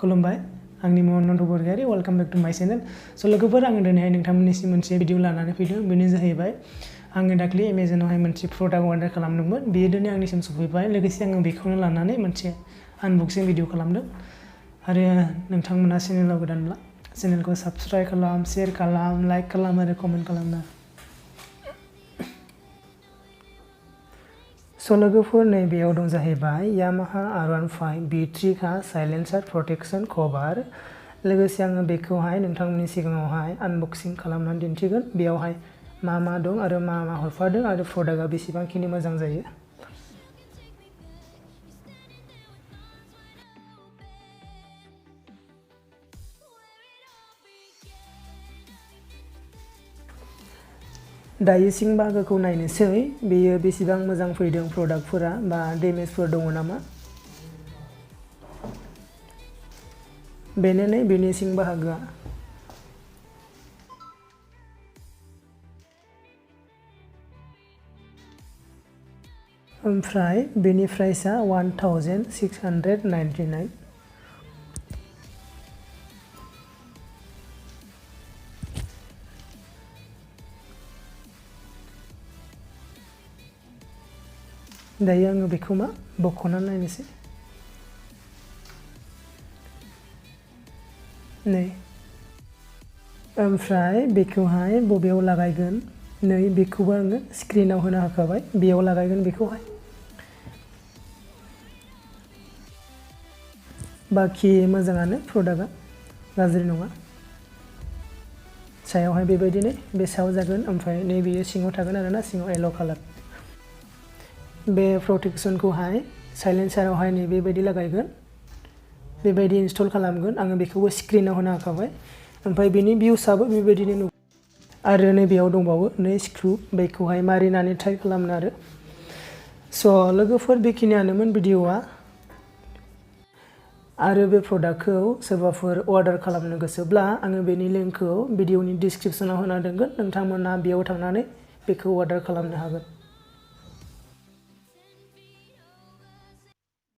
खुलुमबाय आंनि मुङा Nanda Bargayari welcome back to my channel स' लोगोफोर आङो दिनैहाय नोंथांमोननिसिम मोनसे भिडिअ लानानै फैदों बेनो जाहैबाय आङो दाख्लि एमाजनावहाय मोनसे प्रडाक्ट अर्डार खालामदोंमोन बेयो दिनै आंनिसिम सफैबाय लोगोसे आङो बेखौनो लानानै मोनसे आनबक्सिं भिडिअ खालामदों आरो नोंथांमोना चेनेलाव गोदानब्ला चेनेलखौ साबस्क्राइब खालाम शेयार खालाम लाइक खालाम आरो कमेन्ट खालामना स' लोगोफोर नैबेयाव दं जाहैबाय यामाहा R15 B3 का साइलेन्सार प्रोटेक्शन कभार लोगोसे आङो बेखौहाय नोंथांमोननि सिगाङावहाय आनबक्सिं खालामनानै दिन्थिगोन बेयावहाय मा दं आरो मा हरफादों आरो प्रडाक्टआ बेसेबांखिनि मोजां जायो दायो सिं बाहागोखौ नायनोसै बेयो बेसेबां मोजां फैदों प्रडाक्टफोरा बा डेमेजफोर दङ नामा बेनो नै बेनि सिं बाहागोआ ओमफ्राय बेनि प्राइसआ 1699 दायो आङो बेखौ बख'नानै नायनोसै नै ओमफ्राय बेखौहाय बबेयाव लागायगोन नै बेखौबो आङो स्क्रिनाव होना होखाबाय बेयाव लागायगोन बेखौहाय बाखि मोजाङानो प्रडाक्टआ गाज्रि नङा सायावहाय बेबायदिनो बे सायाव जागोन ओमफ्राय नैबेयो सिङाव थागोन आरोना सिङाव येलो कालार बे प्रोटेक्शनखौहाय साइलेन्सारावहाय नै बेबायदि लागायगोन बेबायदि इनस्टल खालामगोन आङो बेखौबो स्क्रिनाव होना होखाबाय ओमफ्राय बेनि भिउसआबो बेबायदिनो आरो नैबेयाव दंबावो नै स्क्रू बेखौहाय मारिनानै टाइट खालामनो स' लोगोफोर बेखिनियानोमोन भिडिअआ आरो बे प्रडाक्टखौ सोरबाफोर अर्डार खालामनो गोसोब्ला आङो बेनि लिंकखौ भिडिअनि डिसक्रिपसनाव होना दोनगोन नोंथांमोना बेयाव थांनानै बेखौ अर्डार खालामनो हागोन